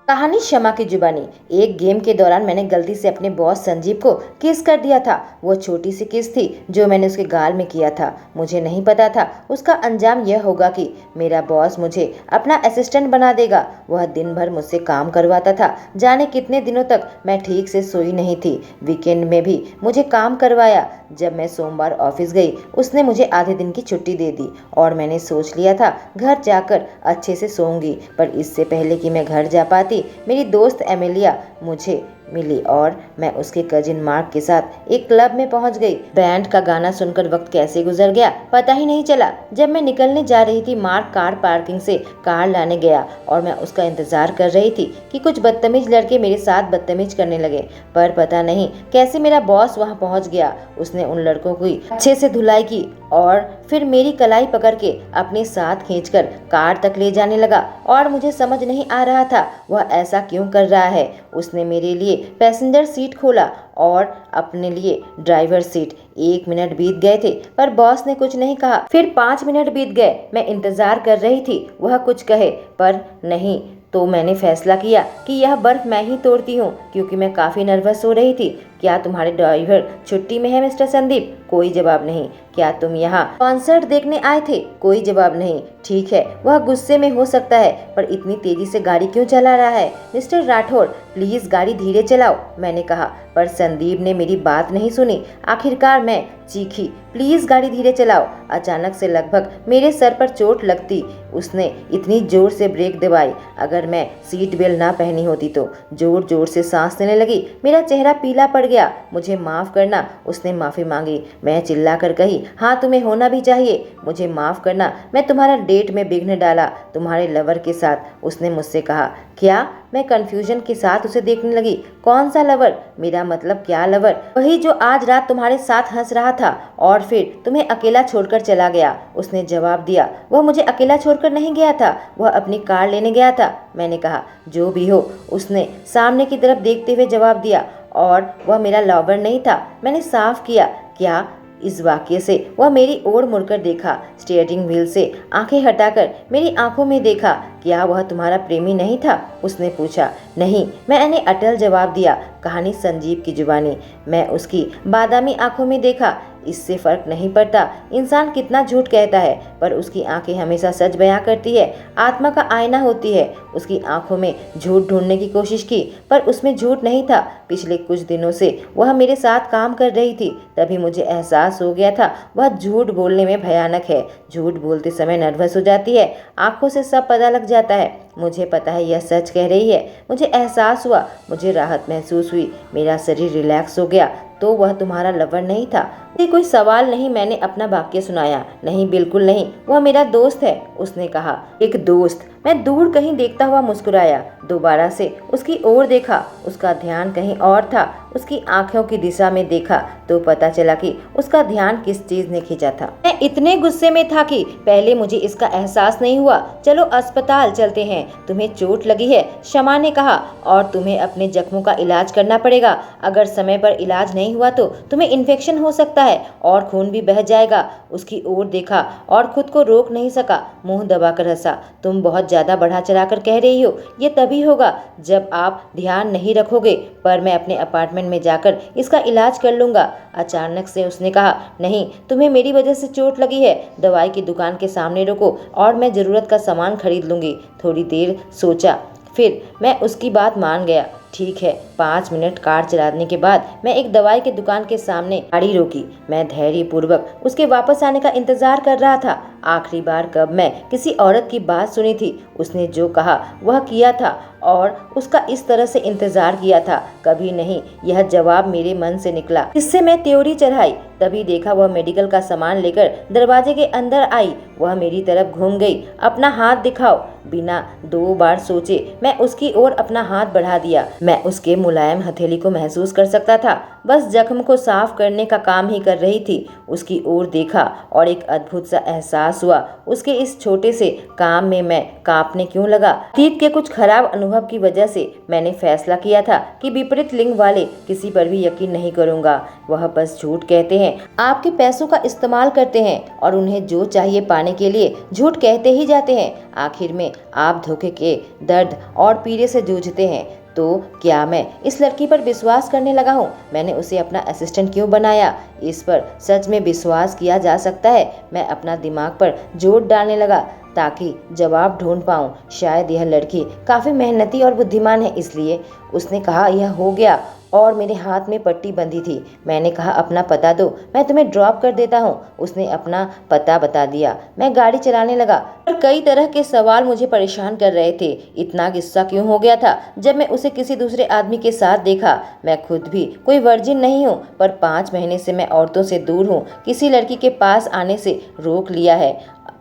कहानी क्षमा की जुबानी। एक गेम के दौरान मैंने गलती से अपने बॉस संजीव को किस कर दिया था। वो छोटी सी किस थी जो मैंने उसके गाल में किया था। मुझे नहीं पता था उसका अंजाम यह होगा कि मेरा बॉस मुझे अपना असिस्टेंट बना देगा। वह दिन भर मुझसे काम करवाता था। जाने कितने दिनों तक मैं ठीक से सोई नहीं थी। वीकेंड में भी मुझे काम करवाया। जब मैं सोमवार ऑफिस गई उसने मुझे आधे दिन की छुट्टी दे दी और मैंने सोच लिया था घर जाकर अच्छे से सोऊंगी। पर इससे पहले कि मैं घर जा पाती मेरी दोस्त एमिलिया मुझे मिली और मैं उसके कजिन मार्क के साथ एक क्लब में पहुंच गई। बैंड का गाना सुनकर वक्त कैसे गुजर गया पता ही नहीं चला। जब मैं निकलने जा रही थी मार्क कार पार्किंग से कार लाने गया और मैं उसका इंतजार कर रही थी कि कुछ बदतमीज लड़के मेरे साथ बदतमीज करने लगे। पर पता नहीं कैसे मेरा बॉस वहां पहुंच गया। उसने उन लड़कों की अच्छे से धुलाई की और फिर मेरी कलाई पकड़ के अपने साथ खींचकर कार तक ले जाने लगा और मुझे समझ नहीं आ रहा था वह ऐसा क्यों कर रहा है। उसने मेरे लिए पैसेंजर सीट खोला और अपने लिए ड्राइवर सीट। 1 मिनट बीत गए थे पर बॉस ने कुछ नहीं कहा। फिर 5 मिनट बीत गए। मैं इंतजार कर रही थी वह कुछ कहे पर नहीं। तो मैंने फैसला किया कि यह बर्फ मैं ही तोड़ती हूँ क्योंकि मैं काफ़ी नर्वस हो रही थी। क्या तुम्हारे ड्राइवर छुट्टी में है मिस्टर संदीप? कोई जवाब नहीं। क्या तुम यहाँ कॉन्सर्ट देखने आए थे? कोई जवाब नहीं। ठीक है वह गुस्से में हो सकता है पर इतनी तेजी से गाड़ी क्यों चला रहा है? मिस्टर राठौड़ प्लीज गाड़ी धीरे चलाओ मैंने कहा पर संदीप ने मेरी बात नहीं सुनी। आखिरकार मैं चीखी प्लीज गाड़ी धीरे चलाओ। अचानक से लगभग मेरे सर पर चोट लगती उसने इतनी जोर से ब्रेक दबाई। अगर मैं सीट बेल्ट ना पहनी होती तो जोर जोर से सांस लेने लगी। मेरा चेहरा पीला पड़ गया। मुझे माफ करना। उसने माफी मांगी। मैं चिल्ला कर कही हाँ तुम्हें होना भी चाहिए। मुझे माफ करना मैं तुम्हारा डेट में विघ्न डाला तुम्हारे लवर के साथ। उसने मुझसे कहा क्या? मैं कंफ्यूजन के साथ उसे देखने लगी। कौन सा लवर? मेरा मतलब क्या लवर? वही जो आज रात तुम्हारे साथ हंस रहा था और फिर तुम्हें अकेला छोड़कर चला गया। उसने जवाब दिया वह मुझे अकेला छोड़कर नहीं गया था वह अपनी कार लेने गया था। मैंने कहा जो भी हो। उसने सामने की तरफ देखते हुए जवाब दिया और वह मेरा लवर नहीं था। मैंने साफ किया क्या? इस वाक्य से वह मेरी ओर मुड़कर देखा। स्टीयरिंग व्हील से आंखें हटाकर मेरी आंखों में देखा। क्या वह तुम्हारा प्रेमी नहीं था? उसने पूछा। नहीं मैंने अटल जवाब दिया। कहानी संजीव की जुबानी। मैं उसकी बादामी आंखों में देखा। इससे फर्क नहीं पड़ता इंसान कितना झूठ कहता है पर उसकी आंखें हमेशा सच बयां करती है। आत्मा का आईना होती है। उसकी आंखों में झूठ ढूंढने की कोशिश की पर उसमें झूठ नहीं था। पिछले कुछ दिनों से वह मेरे साथ काम कर रही थी तभी मुझे एहसास हो गया था वह झूठ बोलने में भयानक है। झूठ बोलते समय नर्वस हो जाती है। आंखों से सब पता लग जाता है। मुझे पता है यह सच कह रही है। मुझे एहसास हुआ। मुझे राहत महसूस हुई। मेरा शरीर रिलैक्स हो गया। तो वह तुम्हारा लवर नहीं था? ये कोई सवाल नहीं। मैंने अपना वाक्य सुनाया। नहीं बिल्कुल नहीं वह मेरा दोस्त है। उसने कहा एक दोस्त? मैं दूर कहीं देखता हुआ मुस्कुराया। दोबारा से उसकी ओर देखा। उसका ध्यान कहीं और था। उसकी आंखों की दिशा में देखा तो पता चला कि उसका ध्यान किस चीज ने खींचा था। मैं इतने गुस्से में था कि पहले मुझे इसका एहसास नहीं हुआ। चलो अस्पताल चलते हैं। तुम्हें चोट लगी है शमा ने कहा और तुम्हें अपने जख्मों का इलाज करना पड़ेगा। अगर समय पर इलाज नहीं हुआ तो तुम्हें इन्फेक्शन हो सकता है और खून भी बह जाएगा। उसकी ओर देखा और खुद को रोक नहीं सका। मुंह दबाकर हंसा। तुम बहुत ज्यादा बढ़ा चढ़ा कर कह रही हो। ये तभी होगा जब आप ध्यान नहीं रखोगे पर मैं अपने अपार्टमेंट में जाकर इसका इलाज कर लूंगा। अचानक से उसने कहा नहीं तुम्हें मेरी वजह से चोट लगी है। दवाई की दुकान के सामने रुको और मैं जरूरत का सामान खरीद लूंगी। थोड़ी देर सोचा फिर मैं उसकी बात मान गया। ठीक है। 5 मिनट कार चलाने के बाद मैं एक दवाई की दुकान के सामने गाड़ी रोकी। मैं धैर्यपूर्वक उसके वापस आने का इंतजार कर रहा था। आखिरी बार कब मैं किसी औरत की बात सुनी थी। उसने जो कहा वह किया था और उसका इस तरह से इंतजार किया था कभी नहीं। यह जवाब मेरे मन से निकला जिससे मैं त्योरी चढ़ाई। तभी देखा वह मेडिकल का सामान लेकर दरवाजे के अंदर आई। वह मेरी तरफ घूम गई। अपना हाथ दिखाओ। बिना 2 बार सोचे मैं उसकी ओर अपना हाथ बढ़ा दिया। मैं उसके मुलायम हथेली को महसूस कर सकता था, बस जख्म को साफ करने का काम ही कर रही थी। उसकी ओर देखा और एक अद्भुत सा एहसास हुआ। उसके इस छोटे से काम में मैं कांपने क्यों लगा? अतीत के कुछ खराब अनुभव की वजह से मैंने फैसला किया था कि विपरीत लिंग वाले किसी पर भी यकीन नहीं करूंगा। वह बस झूठ कहते हैं, आपके पैसों का इस्तेमाल करते हैं और उन्हें जो चाहिए पाने के लिए झूठ कहते ही जाते हैं। आखिर में आप धोखे के दर्द और पीड़े से जूझते हैं। तो क्या मैं इस लड़की पर विश्वास करने लगा हूँ? मैंने उसे अपना असिस्टेंट क्यों बनाया? इस पर सच में विश्वास किया जा सकता है? मैं अपना दिमाग पर जोर डालने लगा ताकि जवाब ढूंढ पाऊँ। शायद यह लड़की काफ़ी मेहनती और बुद्धिमान है, इसलिए उसने कहा यह हो गया और मेरे हाथ में पट्टी बंधी थी। मैंने कहा अपना पता दो, मैं तुम्हें ड्रॉप कर देता हूँ। उसने अपना पता बता दिया। मैं गाड़ी चलाने लगा पर कई तरह के सवाल मुझे परेशान कर रहे थे। इतना गुस्सा क्यों हो गया था जब मैं उसे किसी दूसरे आदमी के साथ देखा? मैं खुद भी कोई वर्जिन नहीं हूँ, पर 5 महीने से मैं औरतों से दूर हूँ। किसी लड़की के पास आने से रोक लिया है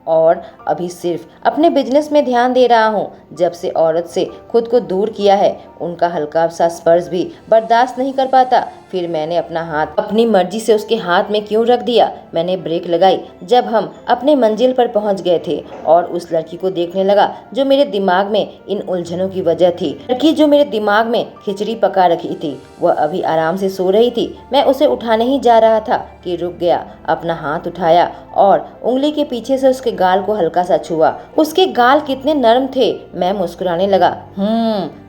और अभी सिर्फ अपने बिजनेस में ध्यान दे रहा हूँ। जब से औरत से खुद को दूर किया है, उनका हल्का सा स्पर्श भी बर्दाश्त नहीं कर पाता। फिर मैंने अपना हाथ अपनी मर्जी से उसके हाथ में क्यों रख दिया? मैंने ब्रेक लगाई जब हम अपने मंजिल पर पहुंच गए थे और उस लड़की को देखने लगा जो मेरे दिमाग में इन उलझनों की वजह थी। लड़की जो मेरे दिमाग में खिचड़ी पका रखी थी, वह अभी आराम से सो रही थी। मैं उसे उठाने ही जा रहा था कि रुक गया। अपना हाथ उठाया और उंगली के पीछे से उसके गाल को हल्का सा छुआ। उसके गाल कितने नरम थे। मैं मुस्कुराने लगा।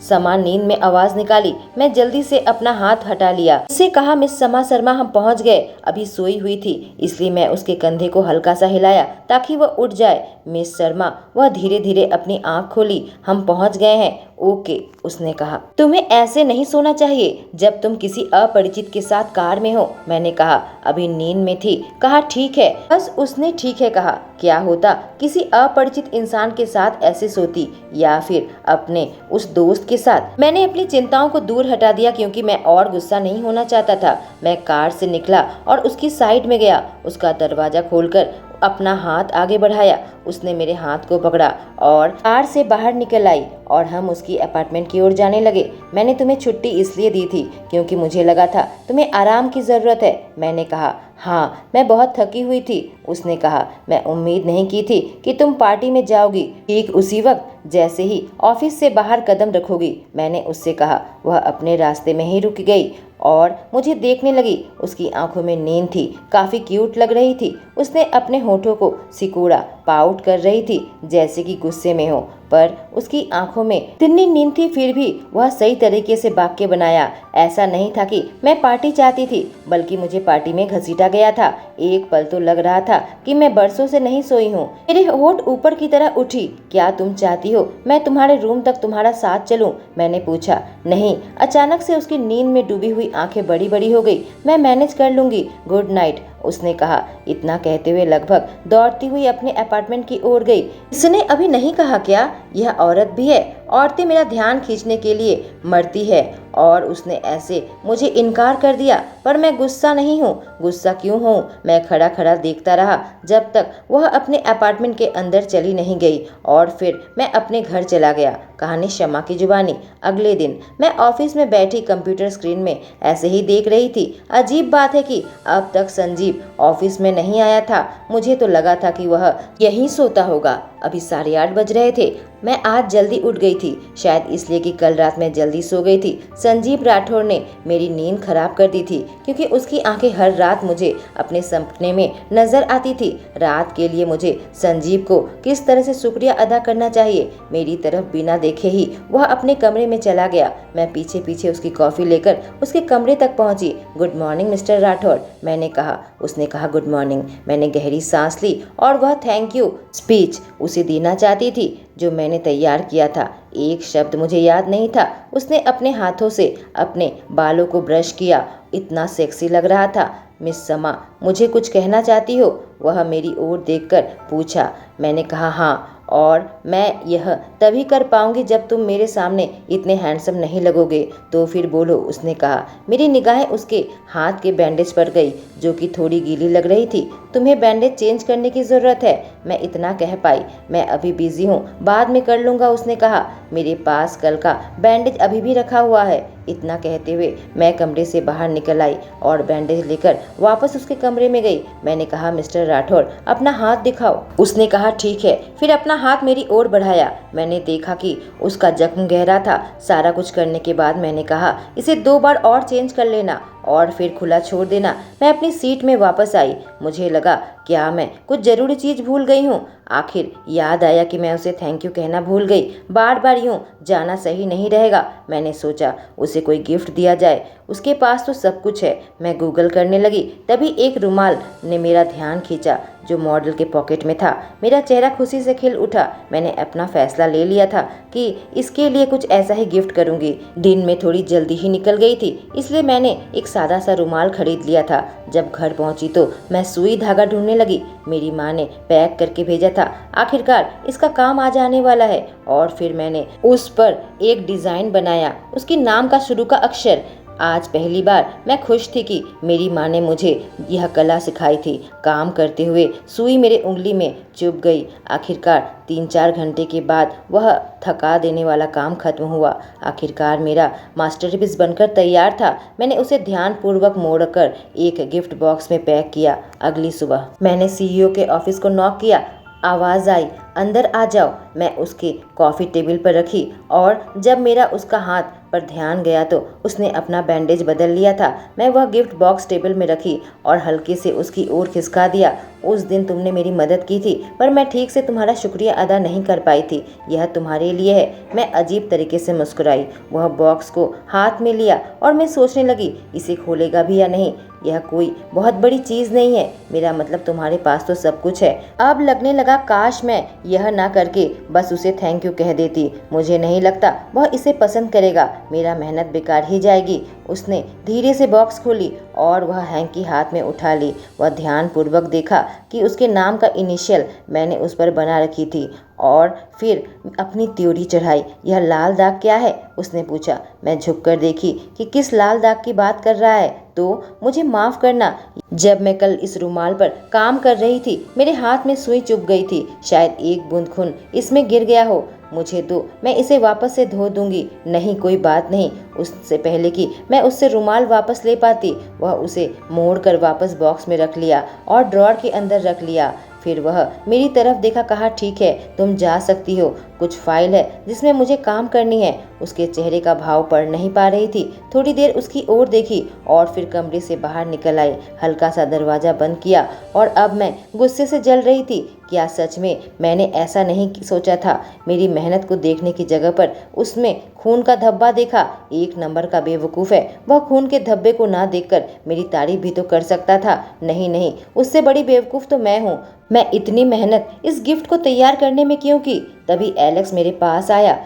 समा नींद में आवाज निकाली। मैं जल्दी से अपना हाथ हटा लिया। उससे कहा, मिस समा शर्मा हम पहुंच गए। अभी सोई हुई थी इसलिए मैं उसके कंधे को हल्का सा हिलाया ताकि वह उठ जाए। मिस शर्मा, वह धीरे धीरे अपनी आंख खोली। हम पहुंच गए हैं। ओके, उसने कहा। तुम्हें ऐसे नहीं सोना चाहिए जब तुम किसी अपरिचित के साथ कार में हो। मैंने कहा अभी नींद में थी। कहा ठीक है। बस उसने ठीक है कहा। क्या होता किसी अपरिचित इंसान के साथ ऐसे सोती, या फिर अपने उस दोस्त के साथ? मैंने अपनी चिंताओं को दूर हटा दिया क्योंकि मैं और गुस्सा नहीं होना चाहता था। मैं कार से निकला और उसकी साइड में गया। उसका दरवाजा खोलकर अपना हाथ आगे बढ़ाया। उसने मेरे हाथ को पकड़ा और कार से बाहर निकल आई और हम उसकी अपार्टमेंट की ओर जाने लगे। मैंने तुम्हें छुट्टी इसलिए दी थी क्योंकि मुझे लगा था तुम्हें आराम की ज़रूरत है। मैंने कहा हाँ, मैं बहुत थकी हुई थी। उसने कहा मैं उम्मीद नहीं की थी कि तुम पार्टी में जाओगी ठीक उसी वक्त जैसे ही ऑफिस से बाहर कदम रखोगी। मैंने उससे कहा। वह अपने रास्ते में ही रुक गई और मुझे देखने लगी। उसकी आंखों में नींद थी। काफ़ी क्यूट लग रही थी। उसने अपने होठों को सिकोड़ा, पाउट कर रही थी जैसे कि गुस्से में हो, पर उसकी आंखों में इतनी नींद थी फिर भी वह सही तरीके से वाक्य बनाया। ऐसा नहीं था कि मैं पार्टी चाहती थी, बल्कि मुझे पार्टी में घसीटा गया था। एक पल तो लग रहा था कि मैं बरसों से नहीं सोई हूँ। मेरे होठ ऊपर की तरह उठी। क्या तुम चाहती हो मैं तुम्हारे रूम तक तुम्हारा साथ चलूं? मैंने पूछा। नहीं। अचानक से उसकी नींद में डूबी हुई आंखें बड़ी बड़ी हो गई। मैं मैनेज कर लूंगी। गुड नाइट, उसने कहा। इतना कहते हुए लगभग दौड़ती हुई अपने अपार्टमेंट की ओर गई। इसने अभी नहीं कहा क्या? यह औरत भी है। औरतें मेरा ध्यान खींचने के लिए मरती है और उसने ऐसे मुझे इनकार कर दिया। पर मैं गुस्सा नहीं हूँ। गुस्सा क्यों हूँ? मैं खड़ा खड़ा देखता रहा जब तक वह अपने अपार्टमेंट के अंदर चली नहीं गई और फिर मैं अपने घर चला गया। कहानी शमा की जुबानी। अगले दिन मैं ऑफिस में बैठी कंप्यूटर स्क्रीन में ऐसे ही देख रही थी। अजीब बात है कि अब तक संजीव ऑफिस में नहीं आया था। मुझे तो लगा था कि वह यहीं सोता होगा। अभी 8:30 बज रहे थे। मैं आज जल्दी उठ गई थी, शायद इसलिए कि कल रात में जल्दी सो गई थी। संजीव राठौर ने मेरी नींद खराब कर दी थी क्योंकि उसकी आंखें हर रात मुझे अपने सपने में नजर आती थी। रात के लिए मुझे संजीव को किस तरह से शुक्रिया अदा करना चाहिए। मेरी तरफ बिना देखे ही वह अपने कमरे में चला गया। मैं पीछे पीछे उसकी कॉफी लेकर उसके कमरे तक पहुंची। गुड मॉर्निंग मिस्टर राठौर, मैंने कहा। उसने कहा गुड मॉर्निंग। मैंने गहरी सांस ली और वह थैंक यू स्पीच उसे देना चाहती थी जो मैंने तैयार किया था। एक शब्द मुझे याद नहीं था। उसने अपने हाथों से अपने बालों को ब्रश किया। इतना सेक्सी लग रहा था। मिस समा, मुझे कुछ कहना चाहती हो? वह मेरी ओर देखकर पूछा। मैंने कहा हाँ, और मैं यह तभी कर पाऊंगी जब तुम मेरे सामने इतने हैंडसम नहीं लगोगे। तो फिर बोलो, उसने कहा। मेरी निगाहें उसके हाथ के बैंडेज पर गई जो कि थोड़ी गीली लग रही थी। तुम्हें बैंडेज चेंज करने की ज़रूरत है, मैं इतना कह पाई। मैं अभी बिजी हूँ, बाद में कर लूँगा, उसने कहा। मेरे पास कल का बैंडेज अभी भी रखा हुआ है। इतना कहते हुए मैं कमरे से बाहर निकल आई और बैंडेज लेकर वापस उसके कमरे में गई। मैंने कहा, मिस्टर राठौर, अपना हाथ दिखाओ। उसने कहा, ठीक है। फिर अपना हाथ मेरी ओर बढ़ाया। मैंने देखा कि उसका जख्म गहरा था। सारा कुछ करने के बाद मैंने कहा, इसे 2 बार और चेंज कर लेना और फिर खुला छोड़ देना। मैं अपनी सीट में वापस आई। मुझे लगा, क्या मैं कुछ जरूरी चीज भूल गई हूँ? आखिर याद आया कि मैं उसे थैंक यू कहना भूल गई। बार बार यूं जाना सही नहीं रहेगा। मैंने सोचा उसे कोई गिफ्ट दिया जाए, उसके पास तो सब कुछ है। मैं गूगल करने लगी, तभी एक रुमाल ने मेरा ध्यान खींचा जो मॉडल के पॉकेट में था। मेरा चेहरा खुशी से खिल उठा। मैंने अपना फैसला ले लिया था कि इसके लिए कुछ ऐसा ही गिफ्ट करूंगी। दिन में थोड़ी जल्दी ही निकल गई थी, इसलिए मैंने एक सादा सा रुमाल खरीद लिया था। जब घर पहुंची तो मैं सुई धागा ढूंढने लगी। मेरी माँ ने पैक करके भेजा था। आखिरकार इसका काम आ जाने वाला है। और फिर मैंने उस पर एक डिजाइन बनाया, उसके नाम का शुरू का अक्षर। आज पहली बार मैं खुश थी कि मेरी माँ ने मुझे यह कला सिखाई थी। काम करते हुए सुई मेरे उंगली में चुभ गई। आखिरकार 3-4 घंटे के बाद वह थका देने वाला काम खत्म हुआ। आखिरकार मेरा मास्टरपीस बनकर तैयार था। मैंने उसे ध्यानपूर्वक मोड़कर एक गिफ्ट बॉक्स में पैक किया। अगली सुबह मैंने सीईओ के ऑफिस को नॉक किया। आवाज़ आई, अंदर आ जाओ। मैं उसके कॉफ़ी टेबल पर रखी और जब मेरा उसका हाथ पर ध्यान गया तो उसने अपना बैंडेज बदल लिया था। मैं वह गिफ्ट बॉक्स टेबल में रखी और हल्के से उसकी ओर खिसका दिया। उस दिन तुमने मेरी मदद की थी, पर मैं ठीक से तुम्हारा शुक्रिया अदा नहीं कर पाई थी। यह तुम्हारे लिए है। मैं अजीब तरीके से मुस्कुराई। वह बॉक्स को हाथ में लिया और मैं सोचने लगी, इसे खोलेगा भी या नहीं। यह कोई बहुत बड़ी चीज़ नहीं है। मेरा मतलब, तुम्हारे पास तो सब कुछ है। अब लगने लगा काश मैं यह ना करके बस उसे थैंक यू कह देती। मुझे नहीं लगता वह इसे पसंद करेगा। मेरा मेहनत बेकार ही जाएगी। उसने धीरे से बॉक्स खोली और वह हैंकी हाथ में उठा ली। वह ध्यानपूर्वक देखा कि उसके नाम का इनिशियल मैंने उस पर बना रखी थी और फिर अपनी त्योरी चढ़ाई। यह लाल दाग क्या है? उसने पूछा। मैं झुककर देखी कि किस लाल दाग की बात कर रहा है। तो मुझे माफ़ करना, जब मैं कल इस रुमाल पर काम कर रही थी मेरे हाथ में सुई चुभ गई थी। शायद एक बूंद खून इसमें गिर गया हो। मुझे दो, मैं इसे वापस से धो दूंगी। नहीं, कोई बात नहीं। उससे पहले कि मैं उससे रुमाल वापस ले पाती, वह उसे मोड़ कर वापस बॉक्स में रख लिया और ड्रॉर के अंदर रख लिया। फिर वह मेरी तरफ देखा, कहा, ठीक है, तुम जा सकती हो। कुछ फाइल है जिसमें मुझे काम करनी है। उसके चेहरे का भाव पढ़ नहीं पा रही थी। थोड़ी देर उसकी ओर देखी और फिर कमरे से बाहर निकल आई। हल्का सा दरवाजा बंद किया और अब मैं गुस्से से जल रही थी। क्या सच में मैंने ऐसा नहीं सोचा था? मेरी मेहनत को देखने की जगह पर उसमें खून का धब्बा देखा। एक नंबर का बेवकूफ़ है। वह खून के धब्बे को ना देखकर मेरी तारीफ भी तो कर सकता था। नहीं नहीं, उससे बड़ी बेवकूफ़ तो मैं हूँ। मैं इतनी मेहनत इस गिफ्ट को तैयार करने में क्यों की? तभी एलेक्स मेरे पास आया,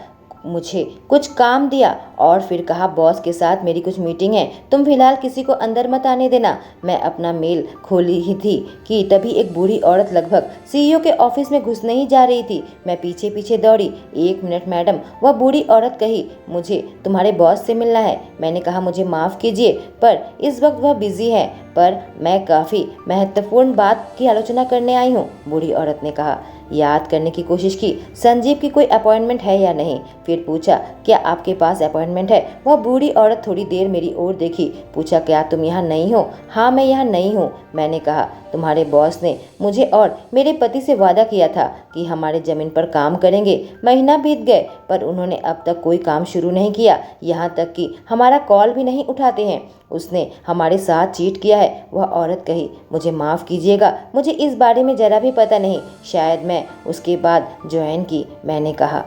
मुझे कुछ काम दिया और फिर कहा, बॉस के साथ मेरी कुछ मीटिंग है, तुम फिलहाल किसी को अंदर मत आने देना। मैं अपना मेल खोली ही थी कि तभी एक बूढ़ी औरत लगभग सीईओ के ऑफिस में घुसने ही जा रही थी। मैं पीछे पीछे दौड़ी। 1 मिनट मैडम, वह बूढ़ी औरत कही, मुझे तुम्हारे बॉस से मिलना है। मैंने कहा, मुझे माफ़ कीजिए पर इस वक्त वह बिजी है, पर मैं काफ़ी महत्वपूर्ण बात की आलोचना करने आई हूँ। बूढ़ी औरत ने कहा। याद करने की कोशिश की, संजीव की कोई अपॉइंटमेंट है या नहीं। फिर पूछा, क्या आपके पास अपॉइंटमेंट है? वह बूढ़ी औरत थोड़ी देर मेरी ओर देखी। पूछा, क्या तुम यहाँ नहीं हो? हाँ, मैं यहाँ नहीं हूँ। मैंने कहा, तुम्हारे बॉस ने मुझे और मेरे पति से वादा किया था कि हमारे ज़मीन पर काम करेंगे। महीना बीत गए पर उन्होंने अब तक कोई काम शुरू नहीं किया। यहाँ तक कि हमारा कॉल भी नहीं उठाते हैं। उसने हमारे साथ चीट किया है। वह औरत कही, मुझे माफ़ कीजिएगा, मुझे इस बारे में ज़रा भी पता नहीं। शायद मैं उसके बाद ज्वाइन की। मैंने कहा,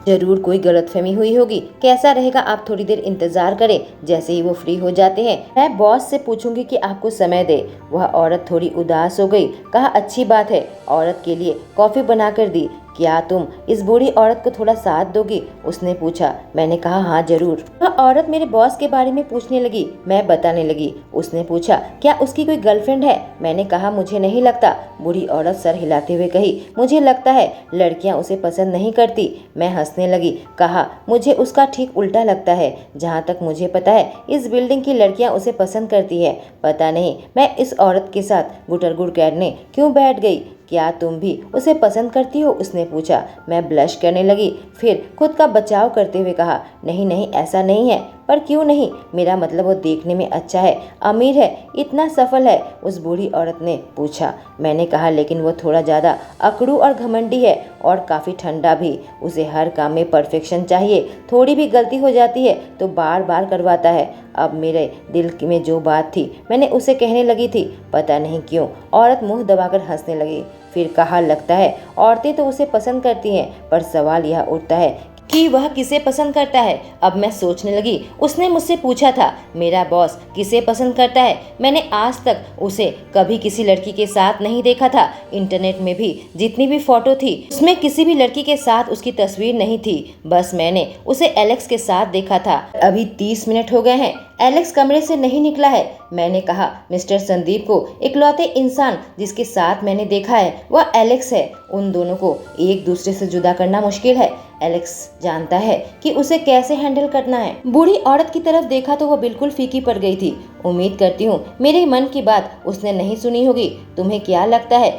जरूर कोई गलतफहमी हुई होगी। कैसा रहेगा, आप थोड़ी देर इंतजार करें, जैसे ही वो फ्री हो जाते हैं मैं बॉस से पूछूंगी कि आपको समय दे। वह औरत थोड़ी उदास हो गई। कहा, अच्छी बात है। औरत के लिए कॉफ़ी बनाकर दी। क्या तुम इस बूढ़ी औरत को थोड़ा साथ दोगी? उसने पूछा। मैंने कहा, हाँ जरूर। वह औरत मेरे बॉस के बारे में पूछने लगी। मैं बताने लगी। उसने पूछा, क्या उसकी कोई गर्लफ्रेंड है? मैंने कहा, मुझे नहीं लगता। बूढ़ी औरत सर हिलाते हुए कही, मुझे लगता है लड़कियां उसे पसंद नहीं करती। मैं हंसने लगी। कहा, मुझे उसका ठीक उल्टा लगता है। जहाँ तक मुझे पता है इस बिल्डिंग की लड़कियां उसे पसंद करती है। पता नहीं मैं इस औरत के साथ गुटरगुड़ करने क्यों बैठ गई। क्या तुम भी उसे पसंद करती हो? उसने पूछा। मैं ब्लश करने लगी, फिर खुद का बचाव करते हुए कहा, नहीं नहीं, ऐसा नहीं है। पर क्यों नहीं? मेरा मतलब वो देखने में अच्छा है, अमीर है, इतना सफल है, उस बूढ़ी औरत ने पूछा। मैंने कहा, लेकिन वो थोड़ा ज़्यादा अकड़ू और घमंडी है और काफ़ी ठंडा भी। उसे हर काम में परफेक्शन चाहिए। थोड़ी भी गलती हो जाती है तो बार बार करवाता है। अब मेरे दिल में जो बात थी मैंने उसे कहने लगी थी। पता नहीं क्यों औरत मुंह दबाकर हंसने लगी। फिर कहा, लगता है औरतें तो उसे पसंद करती हैं, पर सवाल यह उठता है कि वह किसे पसंद करता है। अब मैं सोचने लगी, उसने मुझसे पूछा था मेरा बॉस किसे पसंद करता है। मैंने आज तक उसे कभी किसी लड़की के साथ नहीं देखा था। इंटरनेट में भी जितनी भी फोटो थी उसमें किसी भी लड़की के साथ उसकी तस्वीर नहीं थी। बस मैंने उसे एलेक्स के साथ देखा था। अभी 30 मिनट हो गए हैं, एलेक्स कमरे से नहीं निकला है। मैंने कहा, मिस्टर संदीप को इकलौते इंसान जिसके साथ मैंने देखा है वह एलेक्स है। उन दोनों को एक दूसरे से जुदा करना मुश्किल है। एलेक्स जानता है कि उसे कैसे हैंडल करना है। बूढ़ी औरत की तरफ देखा तो वह बिल्कुल फीकी पड़ गई थी। उम्मीद करती हूँ मेरे मन की बात उसने नहीं सुनी होगी। तुम्हें क्या लगता है?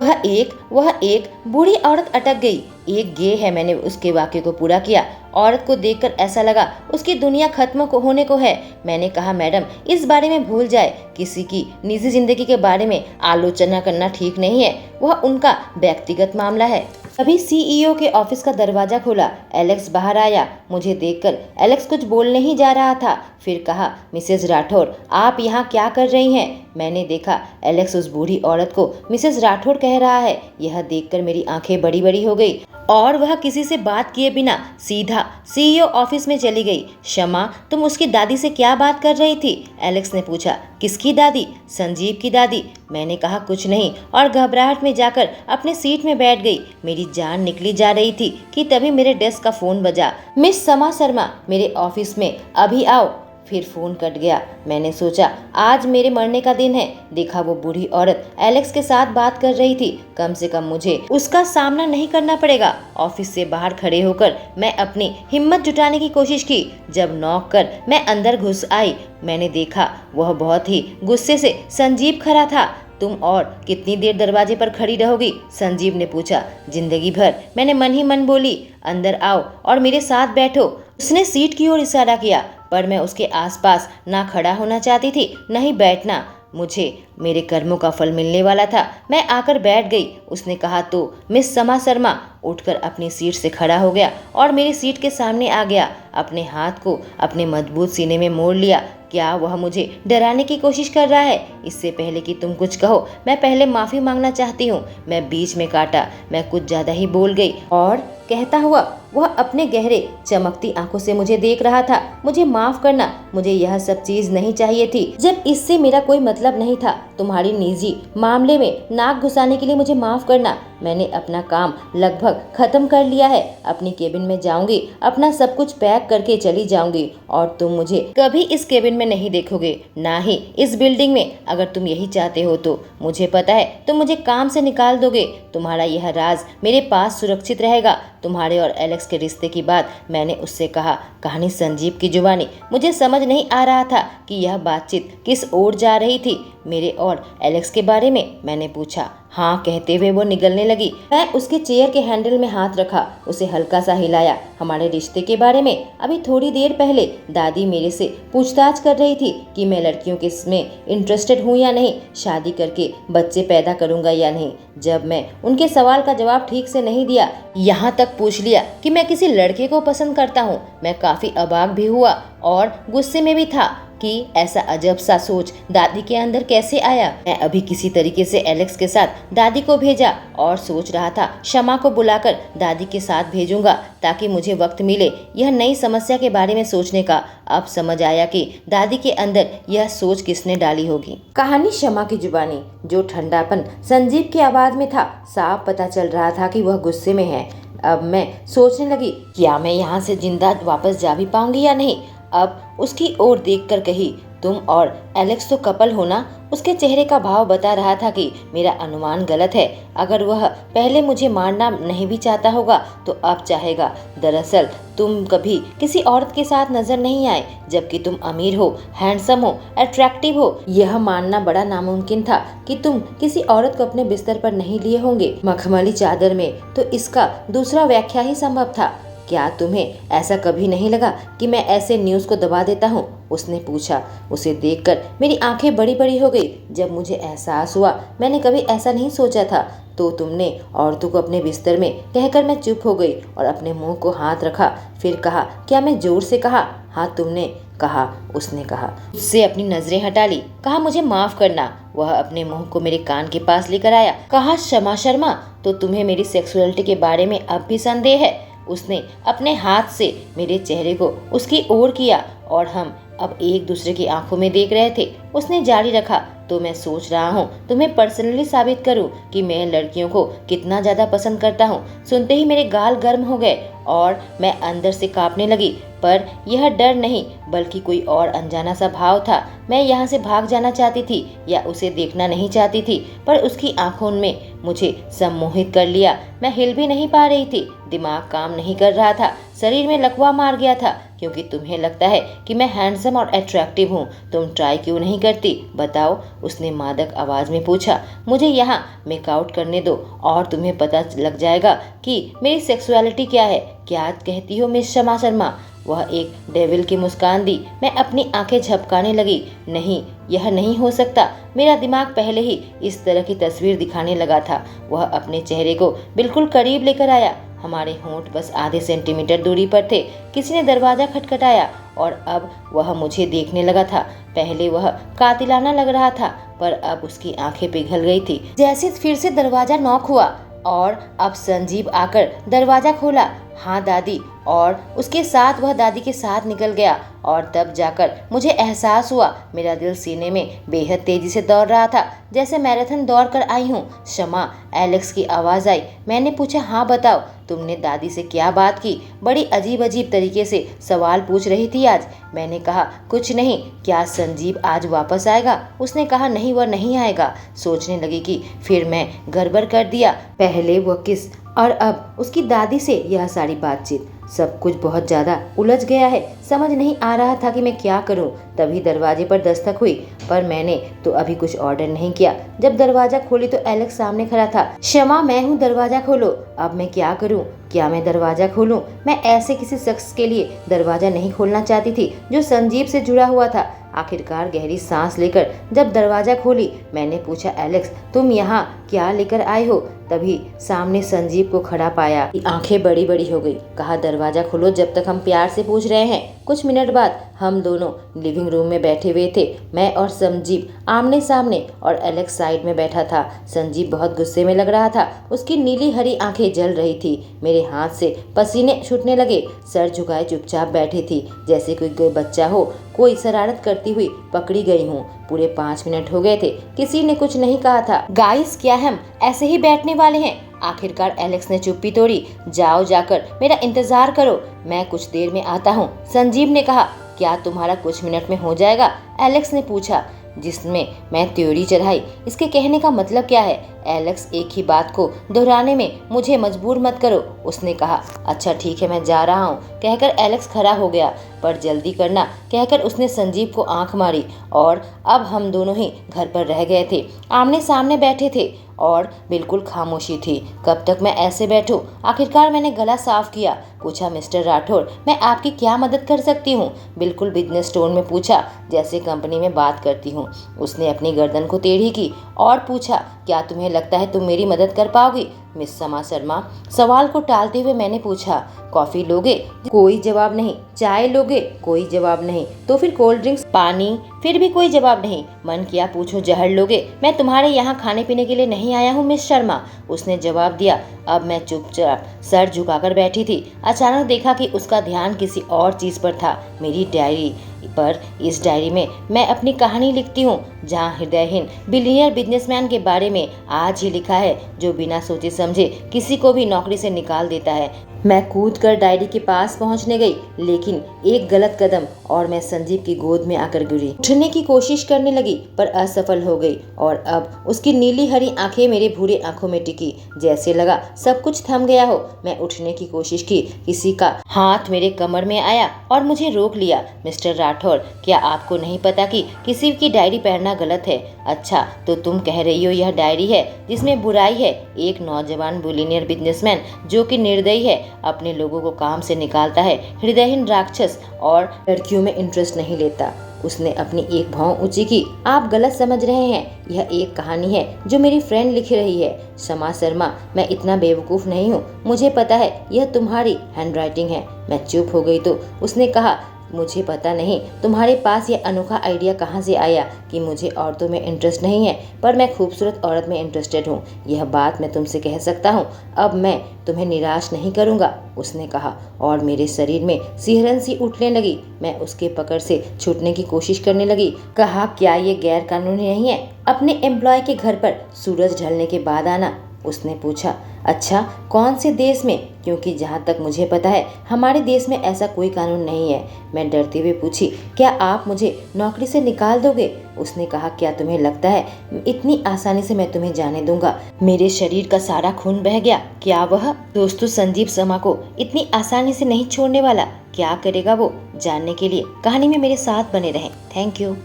वह एक बूढ़ी औरत अटक गई। एक गे है। मैंने उसके वाक्य को पूरा किया। औरत को देखकर ऐसा लगा उसकी दुनिया खत्म होने को है। मैंने कहा, मैडम इस बारे में भूल जाए। किसी की निजी जिंदगी के बारे में आलोचना करना ठीक नहीं है। वह उनका व्यक्तिगत मामला है। तभी सीईओ के ऑफिस का दरवाजा खुला। एलेक्स बाहर आया। मुझे देखकर एलेक्स कुछ बोलने ही जा रहा था, फिर कहा, मिसेज राठौर आप यहाँ क्या कर रही हैं? मैंने देखा एलेक्स उस बूढ़ी औरत को मिसेज राठौर कह रहा है। यह देखकर मेरी आंखें बड़ी बड़ी हो गई और वह किसी से बात किए बिना सीधा सीईओ ऑफिस में चली गई। शमा, तुम उसकी दादी से क्या बात कर रही थी? एलेक्स ने पूछा। किसकी दादी? संजीव की दादी। मैंने कहा, कुछ नहीं, और घबराहट में जाकर अपने सीट में बैठ गई। मेरी जान निकली जा रही थी कि तभी मेरे डेस्क का फोन बजा। मिस समा शर्मा मेरे ऑफिस में अभी आओ। फिर फोन कट गया। मैंने सोचा आज मेरे मरने का दिन है। देखा वो बूढ़ी औरत एलेक्स के साथ बात कर रही थी। कम से कम मुझे उसका सामना नहीं करना पड़ेगा। ऑफिस से बाहर खड़े होकर मैं अपनी हिम्मत जुटाने की कोशिश की। जब नॉक कर मैं अंदर घुस आई, मैंने देखा वह बहुत ही गुस्से से संजीव खड़ा था। तुम और कितनी देर दरवाजे पर खड़ी रहोगी? संजीव ने पूछा। जिंदगी भर, मैंने मन ही मन बोली। अंदर आओ और मेरे साथ बैठो। उसने सीट की ओर इशारा किया, पर मैं उसके आसपास ना खड़ा होना चाहती थी न ही बैठना। मुझे मेरे कर्मों का फल मिलने वाला था। मैं आकर बैठ गई। उसने कहा तो मिस समा शर्मा उठकर अपनी सीट से खड़ा हो गया और मेरी सीट के सामने आ गया। अपने हाथ को अपने मजबूत सीने में मोड़ लिया। क्या वह मुझे डराने की कोशिश कर रहा है? इससे पहले कि तुम कुछ कहो, मैं पहले माफी मांगना चाहती हूँ। मैं बीच में काटा। मैं कुछ ज्यादा ही बोल गई और कहता हुआ वह अपने गहरे चमकती आंखों से मुझे देख रहा था। मुझे माफ करना, मुझे यह सब चीज नहीं चाहिए थी। जब इससे मेरा कोई मतलब नहीं था। तुम्हारी निजी मामले में नाक घुसाने के लिए मुझे माफ करना। मैंने अपना काम लगभग खत्म कर लिया है। अपनी केबिन में जाऊंगी, अपना सब कुछ पैक करके चली जाऊंगी और तुम मुझे कभी इस केबिन में नहीं देखोगे, ना ही इस बिल्डिंग में। अगर तुम यही चाहते हो तो मुझे पता है तुम मुझे काम से निकाल दोगे। तुम्हारा यह राज मेरे पास सुरक्षित रहेगा। तुम्हारे और एलेक्स के रिश्ते की बात मैंने उससे कहा। कहानी संजीव की जुबानी। मुझे समझ नहीं आ रहा था कि यह बातचीत किस ओर जा रही थी। मेरे और एलेक्स के बारे में? मैंने पूछा। हाँ कहते हुए वो निगलने लगी। मैं उसके चेयर के हैंडल में हाथ रखा, उसे हल्का सा हिलाया। हमारे रिश्ते के बारे में अभी थोड़ी देर पहले दादी मेरे से पूछताछ कर रही थी कि मैं लड़कियों के इसमें इंटरेस्टेड हूँ या नहीं, शादी करके बच्चे पैदा करूँगा या नहीं। जब मैं उनके सवाल का जवाब ठीक से नहीं दिया, यहाँ तक पूछ लिया कि मैं किसी लड़के को पसंद करता हूँ, मैं काफी अबाक भी हुआ और गुस्से में भी था कि ऐसा अजब सा सोच दादी के अंदर कैसे आया। मैं अभी किसी तरीके से एलेक्स के साथ दादी को भेजा और सोच रहा था शमा को बुलाकर दादी के साथ भेजूंगा ताकि मुझे वक्त मिले यह नई समस्या के बारे में सोचने का। अब समझ आया कि दादी के अंदर यह सोच किसने डाली होगी। कहानी शमा की जुबानी। जो ठंडापन संजीव की आवाज में था, साफ पता चल रहा था कि वह गुस्से में है। अब मैं सोचने लगी, क्या मैं यहाँ से जिंदा वापस जा भी पाऊंगी या नहीं। अब उसकी ओर देखकर कही, तुम और एलेक्स तो कपल हो ना? उसके चेहरे का भाव बता रहा था कि मेरा अनुमान गलत है। अगर वह पहले मुझे मारना नहीं भी चाहता होगा तो अब चाहेगा। दरअसल तुम कभी किसी औरत के साथ नजर नहीं आए, जबकि तुम अमीर हो, हैंडसम हो, अट्रैक्टिव हो। यह मानना बड़ा नामुमकिन था कि तुम किसी औरत को अपने बिस्तर पर नहीं लिए होंगे, मखमली चादर में। तो इसका दूसरा व्याख्या ही संभव था। क्या तुम्हें ऐसा कभी नहीं लगा कि मैं ऐसे न्यूज़ को दबा देता हूँ? उसने पूछा। उसे देखकर मेरी आंखें बड़ी बड़ी हो गई। जब मुझे एहसास हुआ मैंने कभी ऐसा नहीं सोचा था। तो तुमने औरतों को अपने बिस्तर में कहकर मैं चुप हो गई और अपने मुंह को हाथ रखा। फिर कहा, क्या मैं जोर से कहा? हाँ तुमने कहा, उसने कहा। उससे अपनी नजरें हटा ली। कहा, मुझे माफ करना। वह अपने मुंह को मेरे कान के पास लेकर आया। कहा, क्षमा शर्मा, तो तुम्हें मेरी सेक्सुअलिटी के बारे में अब भी संदेह है? उसने अपने हाथ से मेरे चेहरे को उसकी ओर किया और हम अब एक दूसरे की आंखों में देख रहे थे। उसने जारी रखा, तो मैं सोच रहा हूँ तुम्हें पर्सनली साबित करूँ कि मैं लड़कियों को कितना ज्यादा पसंद करता हूँ। सुनते ही मेरे गाल गर्म हो गए और मैं अंदर से कांपने लगी। पर यह डर नहीं बल्कि कोई और अनजाना सा भाव था। मैं यहाँ से भाग जाना चाहती थी या उसे देखना नहीं चाहती थी, पर उसकी आंखों में मुझे सम्मोहित कर लिया। मैं हिल भी नहीं पा रही थी, दिमाग काम नहीं कर रहा था, शरीर में लकवा मार गया था। क्योंकि तुम्हें लगता है कि मैं हैंडसम और अट्रैक्टिव हूँ, तुम ट्राई क्यों नहीं करती? बताओ, उसने मादक आवाज में पूछा। मुझे यहाँ मेकआउट करने दो और तुम्हें पता लग जाएगा कि मेरी सेक्सुअलिटी क्या है। क्या कहती हो मिस शमा शर्मा? वह एक डेविल की मुस्कान दी। मैं अपनी आंखें झपकाने लगी। नहीं, यह नहीं हो सकता। मेरा दिमाग पहले ही इस तरह की तस्वीर दिखाने लगा था। वह अपने चेहरे को बिल्कुल करीब लेकर आया। हमारे होंठ बस आधे सेंटीमीटर दूरी पर थे। किसी ने दरवाजा खटखटाया और अब वह मुझे देखने लगा था। पहले वह कातिलाना लग रहा था, पर अब उसकी आंखें पिघल गई थी। जैसे फिर से दरवाजा नॉक हुआ और अब संजीव आकर दरवाजा खोला। हाँ दादी, और उसके साथ वह दादी के साथ निकल गया। और तब जाकर मुझे एहसास हुआ मेरा दिल सीने में बेहद तेजी से दौड़ रहा था, जैसे मैराथन दौड़ कर आई हूँ। शमा, एलेक्स की आवाज़ आई। मैंने पूछा, हाँ बताओ, तुमने दादी से क्या बात की? बड़ी अजीब अजीब तरीके से सवाल पूछ रही थी आज। मैंने कहा, कुछ नहीं। क्या संजीव आज वापस आएगा? उसने कहा, नहीं, वह नहीं आएगा। सोचने लगी कि फिर मैं गड़बड़ कर दिया। पहले वह किस और अब उसकी दादी से यह सारी बातचीत, सब कुछ बहुत ज़्यादा उलझ गया है। समझ नहीं आ रहा था कि मैं क्या करूं। तभी दरवाजे पर दस्तक हुई, पर मैंने तो अभी कुछ ऑर्डर नहीं किया। जब दरवाजा खोली तो एलेक्स सामने खड़ा था। क्षमा, मैं हूँ, दरवाजा खोलो। अब मैं क्या करूं? क्या मैं दरवाजा खोलूं? मैं ऐसे किसी शख्स के लिए दरवाजा नहीं खोलना चाहती थी जो संजीव से जुड़ा हुआ था। आखिरकार गहरी सांस लेकर जब दरवाजा खोली, मैंने पूछा, एलेक्स, तुम यहाँ क्या लेकर आए हो? तभी सामने संजीव को खड़ा पाया। आंखें बड़ी बड़ी हो गई। कहा, दरवाजा खोलो जब तक हम प्यार से पूछ रहे हैं। कुछ मिनट बाद हम दोनों लिविंग रूम में बैठे हुए थे, मैं और संजीव आमने सामने और एलेक्स साइड में बैठा था। संजीव बहुत गुस्से में लग रहा था। उसकी नीली हरी आंखें जल रही थी। मेरे हाथ से पसीने छूटने लगे। सर झुकाए चुपचाप बैठी थी, जैसे कोई बच्चा हो, कोई शरारत करती हुई पकड़ी गई हूँ। पूरे 5 मिनट हो गए थे, किसी ने कुछ नहीं कहा था। गाइस, क्या हम ऐसे ही बैठने वाले हैं? आखिरकार एलेक्स ने चुप्पी तोड़ी। जाओ, जाकर मेरा इंतजार करो, मैं कुछ देर में आता हूँ, संजीव ने कहा। क्या तुम्हारा कुछ मिनट में हो जाएगा? एलेक्स ने पूछा, जिसमें मैं त्योरी चढ़ाई। इसके कहने का मतलब क्या है? एलेक्स, एक ही बात को दोहराने में मुझे मजबूर मत करो, उसने कहा। अच्छा ठीक है, मैं जा रहा हूँ, कहकर एलेक्स खड़ा हो गया। पर जल्दी करना, कहकर उसने संजीव को आंख मारी। और अब हम दोनों ही घर पर रह गए थे, आमने सामने बैठे थे और बिल्कुल खामोशी थी। कब तक मैं ऐसे बैठूं? आखिरकार मैंने गला साफ किया। पूछा, मिस्टर राठौर, मैं आपकी क्या मदद कर सकती हूँ? बिल्कुल बिजनेस टोन में पूछा, जैसे कंपनी में बात करती हूँ। उसने अपनी गर्दन को टेढ़ी की और पूछा, क्या तुम्हें लगता है तुम मेरी मदद कर पाओगी? मिस शमा शर्मा, सवाल को टालते हुए मैंने पूछा, कॉफी लोगे? कोई जवाब नहीं। चाय लोगे? कोई जवाब नहीं। तो फिर कोल्ड ड्रिंक्स, पानी? फिर भी कोई जवाब नहीं। मन किया पूछो, जहर लोगे? मैं तुम्हारे यहाँ खाने पीने के लिए नहीं आया हूँ मिस शर्मा, उसने जवाब दिया। अब मैं चुपचाप सर झुकाकर बैठी थी। अचानक देखा कि उसका ध्यान किसी और चीज पर था, मेरी डायरी पर। इस डायरी में मैं अपनी कहानी लिखती हूँ, जहाँ हृदयहीन बिलियनियर बिजनेसमैन के बारे में आज ही लिखा है, जो बिना सोचे समझे किसी को भी नौकरी से निकाल देता है। मैं कूदकर डायरी के पास पहुंचने गई, लेकिन एक गलत कदम और मैं संजीव की गोद में आकर गिरी। उठने की कोशिश करने लगी पर असफल हो गई और अब उसकी नीली हरी आंखें मेरे भूरे आंखों में टिकी। जैसे लगा सब कुछ थम गया हो। मैं उठने की कोशिश की, किसी का हाथ मेरे कमर में आया और मुझे रोक लिया। मिस्टर राठौर, क्या आपको नहीं पता कि किसी की डायरी पढ़ना गलत है? अच्छा, तो तुम कह रही हो यह डायरी है जिसमें बुराई है। एक नौजवान बिलियनियर बिजनेसमैन जो कि निर्दयी है, अपने लोगों को काम से निकालता है, हृदयहीन राक्षस और लड़कियों में इंटरेस्ट नहीं लेता। उसने अपनी एक भौं ऊंची की। आप गलत समझ रहे हैं, यह एक कहानी है जो मेरी फ्रेंड लिख रही है। शमा शर्मा, मैं इतना बेवकूफ़ नहीं हूँ। मुझे पता है यह तुम्हारी हैंडराइटिंग है। मैं चुप हो गई तो उसने कहा, मुझे पता नहीं तुम्हारे पास ये अनोखा आइडिया कहाँ से आया कि मुझे औरतों में इंटरेस्ट नहीं है, पर मैं खूबसूरत औरत में इंटरेस्टेड हूँ। यह बात मैं तुमसे कह सकता हूँ। अब मैं तुम्हें निराश नहीं करूँगा, उसने कहा और मेरे शरीर में सिहरन सी उठने लगी। मैं उसके पकड़ से छूटने की कोशिश करने लगी। कहा, क्या ये गैर कानूनी नहीं है अपने एम्प्लॉय के घर पर सूरज ढलने के बाद आना? उसने पूछा। अच्छा, कौन से देश में? क्योंकि जहाँ तक मुझे पता है हमारे देश में ऐसा कोई कानून नहीं है। मैं डरते हुए पूछी, क्या आप मुझे नौकरी से निकाल दोगे? उसने कहा, क्या तुम्हें लगता है इतनी आसानी से मैं तुम्हें जाने दूंगा? मेरे शरीर का सारा खून बह गया। क्या वह दोस्तों संजीव शर्मा को इतनी आसानी से नहीं छोड़ने वाला? क्या करेगा वो? जानने के लिए कहानी में मेरे साथ बने रहें। Thank you.